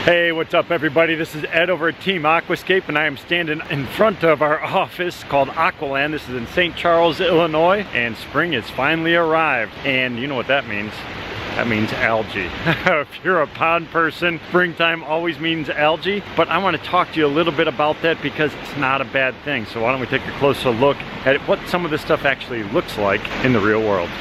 Hey, what's up everybody? This is Ed over at Team Aquascape, and I am standing in front of our office called Aqualand. This is in St. Charles, Illinois, and spring has finally arrived. And you know what that means? That means algae. If you're a pond person, springtime always means algae. But I want to talk to you a little bit about that because it's not a bad thing. So why don't we take a closer look at what some of this stuff actually looks like in the real world.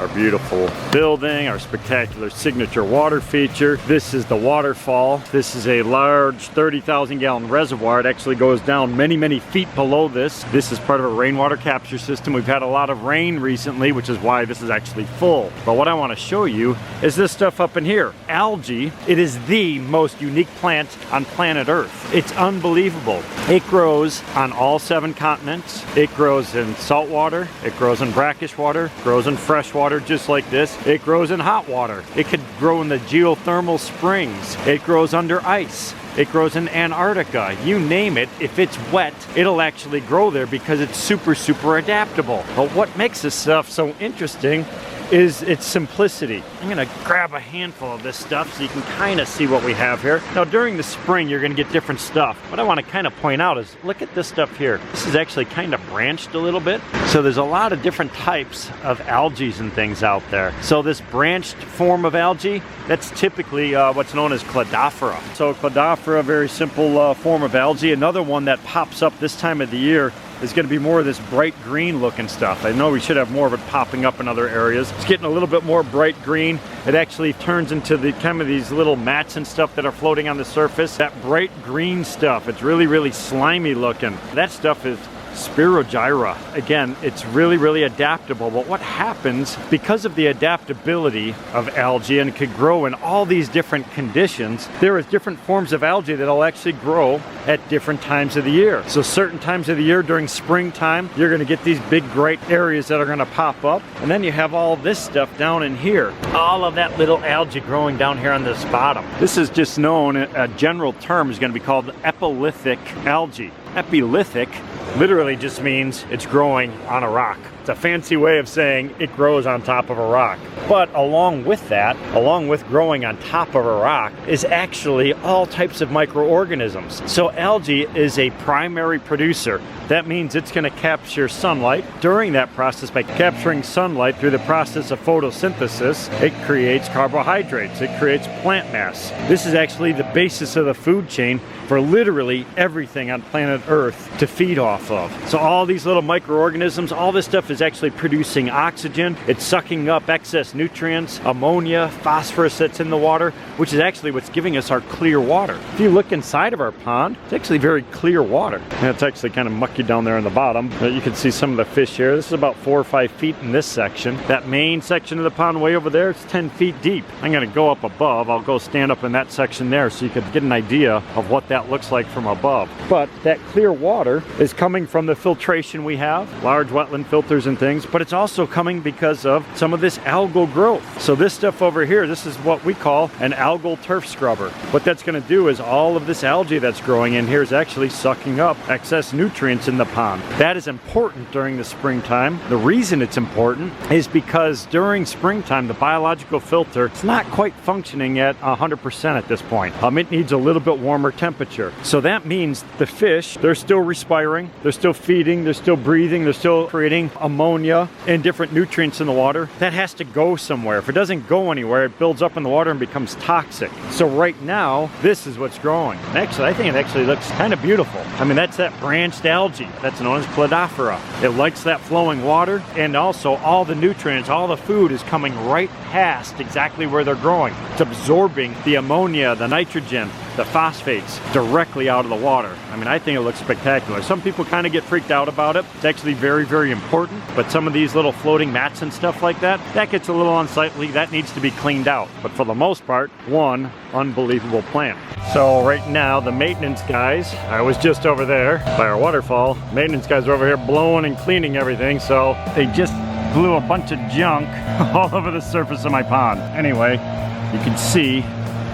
Our beautiful building, our spectacular signature water feature. This is the waterfall. This is a large 30,000 gallon reservoir. It actually goes down many feet below this. This is part of a rainwater capture system. We've had a lot of rain recently, which is why this is actually full. But what I want to show you is this stuff up in here. Algae. It is the most unique plant on planet Earth. It's unbelievable. It grows on all 7 continents. It grows in salt water. It grows in brackish water. It grows in fresh water. Just like this. It grows in hot water. It could grow in the geothermal springs. It grows under ice. It grows in Antarctica. You name it, if it's wet, it'll actually grow there because it's super adaptable. But what makes this stuff so interesting is its simplicity. I'm gonna grab a handful of this stuff so you can kind of see what we have here. Now during the spring you're gonna get different stuff. What I want to kind of point out is look at this stuff here. This is actually kind of branched a little bit. So there's a lot of different types of algae and things out there. So this branched form of algae, that's typically what's known as Cladophora. So Cladophora, very simple form of algae. Another one that pops up this time of the year is going to be more of this bright green looking stuff. I know we should have more of it popping up in other areas. It's getting a little bit more bright green. It actually turns into the kind of these little mats and stuff that are floating on the surface. That bright green stuff, it's really slimy looking. That stuff is Spirogyra. Again, it's really adaptable. But what happens because of the adaptability of algae, and it could grow in all these different conditions, there is different forms of algae that'll actually grow at different times of the year. So certain times of the year during springtime, you're going to get these big bright areas that are going to pop up, and then you have all this stuff down in here. All of that little algae growing down here on this bottom. This is just known, a general term is going to be called epilithic algae. Epilithic literally just means it's growing on a rock. It's a fancy way of saying it grows on top of a rock. But along with that, along with growing on top of a rock, is actually all types of microorganisms. So algae is a primary producer. That means it's going to capture sunlight. During that process, by capturing sunlight through the process of photosynthesis, it creates carbohydrates. It creates plant mass. This is actually the basis of the food chain for literally everything on planet Earth to feed off of. So all these little microorganisms, all this stuff is actually producing oxygen. It's sucking up excess nutrients, ammonia, phosphorus that's in the water, which is actually what's giving us our clear water. If you look inside of our pond, it's actually very clear water. And it's actually kind of mucky down there in the bottom. But you can see some of the fish here. This is about 4 or 5 feet in this section. That main section of the pond way over there, it's 10 feet deep. I'm going to go up above. I'll go stand up in that section there so you could get an idea of what that looks like from above. But that clear water is coming from the filtration we have, large wetland filters and things, but it's also coming because of some of this algal growth. So this stuff over here, this is what we call an algal turf scrubber. What that's going to do is all of this algae that's growing in here is actually sucking up excess nutrients in the pond. That is important during the springtime. The reason it's important is because during springtime, the biological filter is not quite functioning at 100% at this point. It needs a little bit warmer temperature. So that means the fish, they're still respiring, they're still feeding, they're still breathing, they're still creating ammonia and different nutrients in the water. That has to go somewhere. If it doesn't go anywhere, it builds up in the water and becomes toxic. So right now, this is what's growing. And actually, I think it actually looks kind of beautiful. I mean, that's that branched algae. That's known as Cladophora. It likes that flowing water, and also all the nutrients, all the food is coming right past exactly where they're growing. It's absorbing the ammonia, the nitrogen, the phosphates directly out of the water. I mean, I think it looks spectacular. Some people kind of get freaked out about it. It's actually very important, but some of these little floating mats and stuff like that, that gets a little unsightly. That needs to be cleaned out. But for the most part, one unbelievable plant. So right now, the maintenance guys, I was just over there by our waterfall. Maintenance guys are over here blowing and cleaning everything, so they just blew a bunch of junk all over the surface of my pond. Anyway, you can see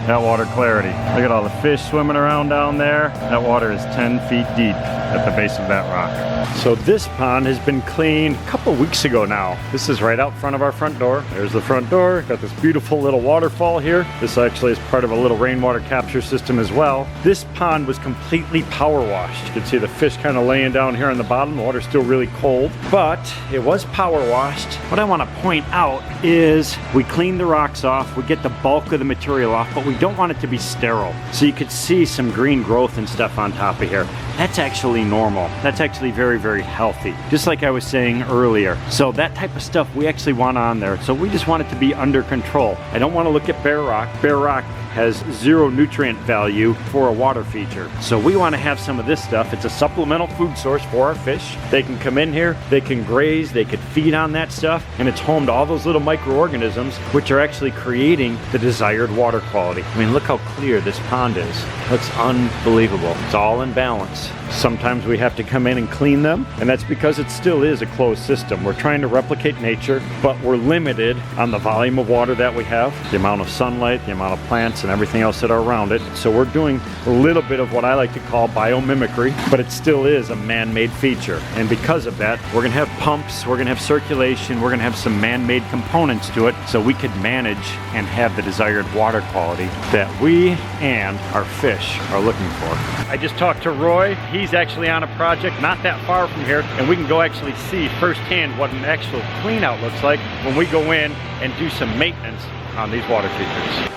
that water clarity. Look at all the fish swimming around down there. That water is 10 feet deep at the base of that rock. So this pond has been cleaned a couple weeks ago now. This is right out front of our front door. There's the front door. Got this beautiful little waterfall here. This actually is part of a little rainwater capture system as well. This pond was completely power washed. You can see the fish kind of laying down here on the bottom. The water's still really cold, but it was power washed. What I want to point out is we cleaned the rocks off. We get the bulk of the material off, but we don't want it to be sterile. So you could see some green growth and stuff on top of here. That's actually normal. That's actually very, very healthy. Just like I was saying earlier. So that type of stuff we actually want on there. So we just want it to be under control. I don't want to look at bare rock. Bare rock has zero nutrient value for a water feature. So we want to have some of this stuff. It's a supplemental food source for our fish. They can come in here, they can graze, they could feed on that stuff, and it's home to all those little microorganisms which are actually creating the desired water quality. I mean, look how clear this pond is. It's unbelievable. It's all in balance. Sometimes we have to come in and clean them, and that's because it still is a closed system. We're trying to replicate nature, but we're limited on the volume of water that we have, the amount of sunlight, the amount of plants, and everything else that are around it. So we're doing a little bit of what I like to call biomimicry, but it still is a man-made feature. And because of that, we're gonna have pumps, we're gonna have circulation, we're gonna have some man-made components to it so we could manage and have the desired water quality that we and our fish are looking for. I just talked to Roy. He's actually on a project not that far from here, and we can go actually see firsthand what an actual clean out looks like when we go in and do some maintenance on these water features.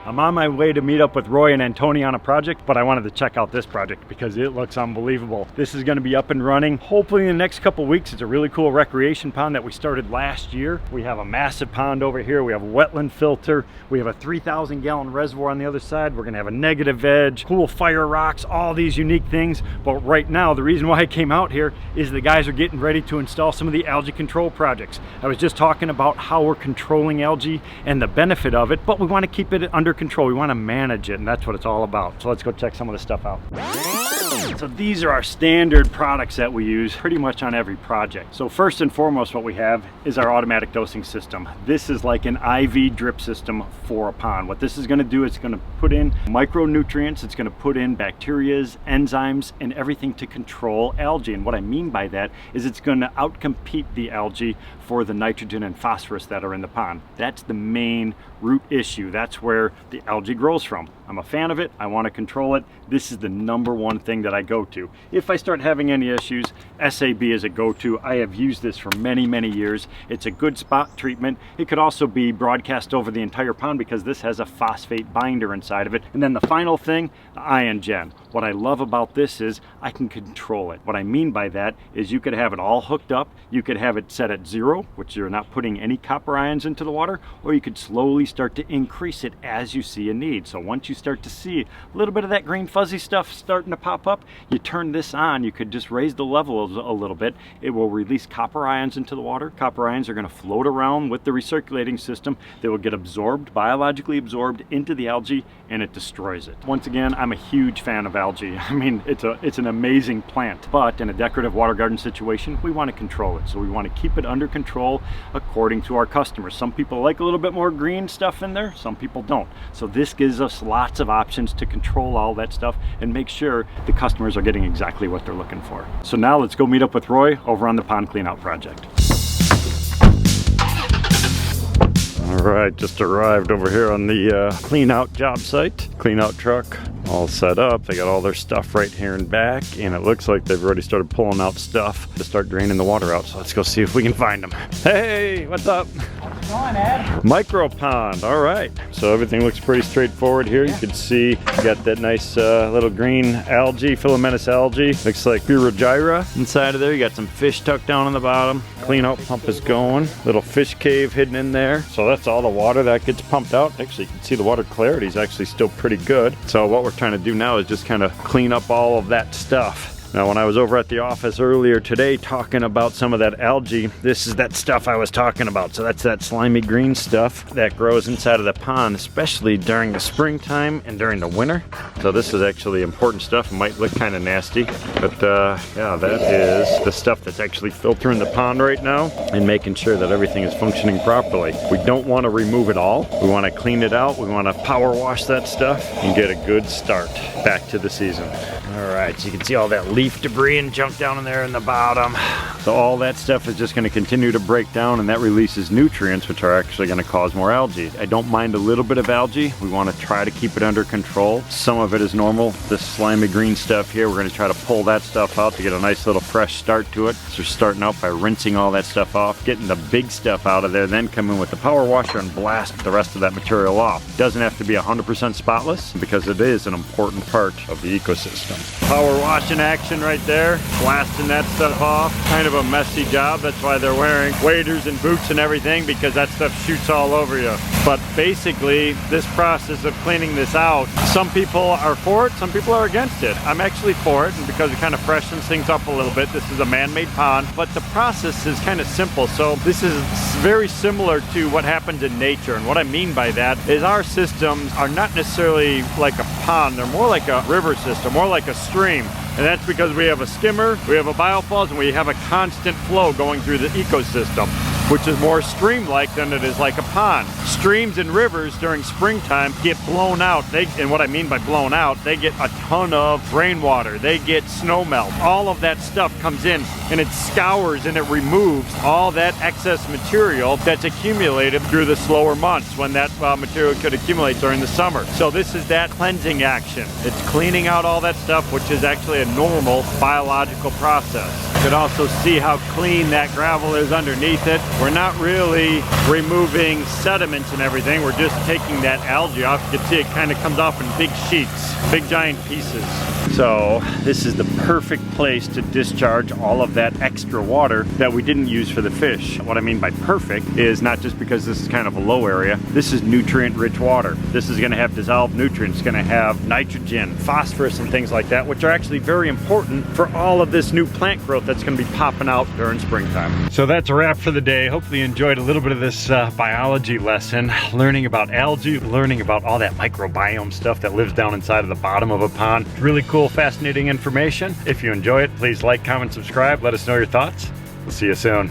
I'm on my way to meet up with Roy and Antoni on a project, but I wanted to check out this project because it looks unbelievable. This is going to be up and running hopefully in the next couple weeks. It's a really cool recreation pond that we started last year. We have a massive pond over here. We have a wetland filter. We have a 3,000 gallon reservoir on the other side. We're going to have a negative edge, cool fire rocks, all these unique things. But right now, the reason why I came out here is the guys are getting ready to install some of the algae control projects. I was just talking about how we're controlling algae and the benefit of it, but we want to keep it under control. We want to manage it, and that's what it's all about. So let's go check some of the stuff out. So these are our standard products that we use pretty much on every project. So first and foremost, what we have is our automatic dosing system. This is like an IV drip system for a pond. What this is going to do, it's going to put in micronutrients, it's going to put in bacterias, enzymes, and everything to control algae. And what I mean by that is it's going to outcompete the algae for the nitrogen and phosphorus that are in the pond. That's the main root issue. That's where the algae grows from. I'm a fan of it. I want to control it. This is the number one thing that I go to. If I start having any issues, SAB is a go-to. I have used this for many, many years. It's a good spot treatment. It could also be broadcast over the entire pond because this has a phosphate binder inside of it. And then the final thing, the ion gen. What I love about this is I can control it. What I mean by that is you could have it all hooked up. You could have it set at 0, which you're not putting any copper ions into the water, or you could slowly start to increase it as you see a need. So once you start to see a little bit of that green fuzzy stuff starting to pop up, you turn this on. You could just raise the level a little bit. It will release copper ions into the water. Copper ions are going to float around with the recirculating system. They will get absorbed, biologically absorbed into the algae, and it destroys it. Once again, I'm a huge fan of algae. I mean, it's an amazing plant, but in a decorative water garden situation, we want to control it. So we want to keep it under control according to our customers. Some people like a little bit more green stuff in there, some people don't. So this gives us lots of options to control all that stuff and make sure the customers are getting exactly what they're looking for. So now let's go meet up with Roy over on the pond clean out project. All right, just arrived over here on the clean out job site. Clean out truck all set up. They got all their stuff right here in back, and it looks like they've already started pulling out stuff to start draining the water out. So let's go see if we can find them. Hey, what's up? What's going on, Ed? Micro pond. All right. So everything looks pretty straightforward here. You can see you got that nice little green algae, filamentous algae. Looks like Spirogyra inside of there. You got some fish tucked down on the bottom. Clean out pump is going. Little fish cave hidden in there. So that's all the water that gets pumped out. Actually, you can see the water clarity is actually still pretty good. So what we're trying to do now is just kind of clean up all of that stuff Now, when I was over at the office earlier today talking about some of that algae, this is that stuff I was talking about. So that's that slimy green stuff that grows inside of the pond, especially during the springtime and during the winter. So this is actually important stuff. It might look kind of nasty, but yeah, that is the stuff that's actually filtering the pond right now and making sure that everything is functioning properly. We don't want to remove it all. We want to clean it out. We want to power wash that stuff and get a good start back to the season. All right, so you can see all that leaf debris and junk down in there in the bottom. So all that stuff is just going to continue to break down, and that releases nutrients, which are actually going to cause more algae. I don't mind a little bit of algae. We want to try to keep it under control. Some of it is normal. This slimy green stuff here, we're going to try to pull that stuff out to get a nice little fresh start to it. So we're starting out by rinsing all that stuff off, getting the big stuff out of there, then come in with the power washer and blast the rest of that material off. It doesn't have to be 100% spotless because it is an important part of the ecosystem. Power washing action right there, blasting that stuff off. Kind of a messy job. That's why they're wearing waders and boots and everything, because that stuff shoots all over you. But basically, this process of cleaning this out, some people are for it, some people are against it. I'm actually for it, and because it kind of freshens things up a little bit. This is a man-made pond, but the process is kind of simple. So this is very similar to what happens in nature. And what I mean by that is our systems are not necessarily like a pond. They're more like a river system, more like a stream. And that's because we have a skimmer, we have a biofalls, and we have a constant flow going through the ecosystem, which is more stream-like than it is like a pond. Streams and rivers during springtime get blown out. And what I mean by blown out, they get a ton of rainwater, they get snow melt. All of that stuff comes in and it scours and it removes all that excess material that's accumulated through the slower months when that material could accumulate during the summer. So this is that cleansing action. It's cleaning out all that stuff, which is actually a normal biological process. You can also see how clean that gravel is underneath it. We're not really removing sediments and everything. We're just taking that algae off. You can see it kind of comes off in big sheets, big giant pieces. So this is the perfect place to discharge all of that extra water that we didn't use for the fish. What I mean by perfect is not just because this is kind of a low area. This is nutrient-rich water. This is going to have dissolved nutrients. It's going to have nitrogen, phosphorus, and things like that, which are actually very important for all of this new plant growth that's going to be popping out during springtime. So that's a wrap for the day. Hopefully you enjoyed a little bit of this biology lesson, learning about algae, learning about all that microbiome stuff that lives down inside of the bottom of a pond. Really cool, fascinating information. If you enjoy it, please like, comment, subscribe. Let us know your thoughts. We'll see you soon.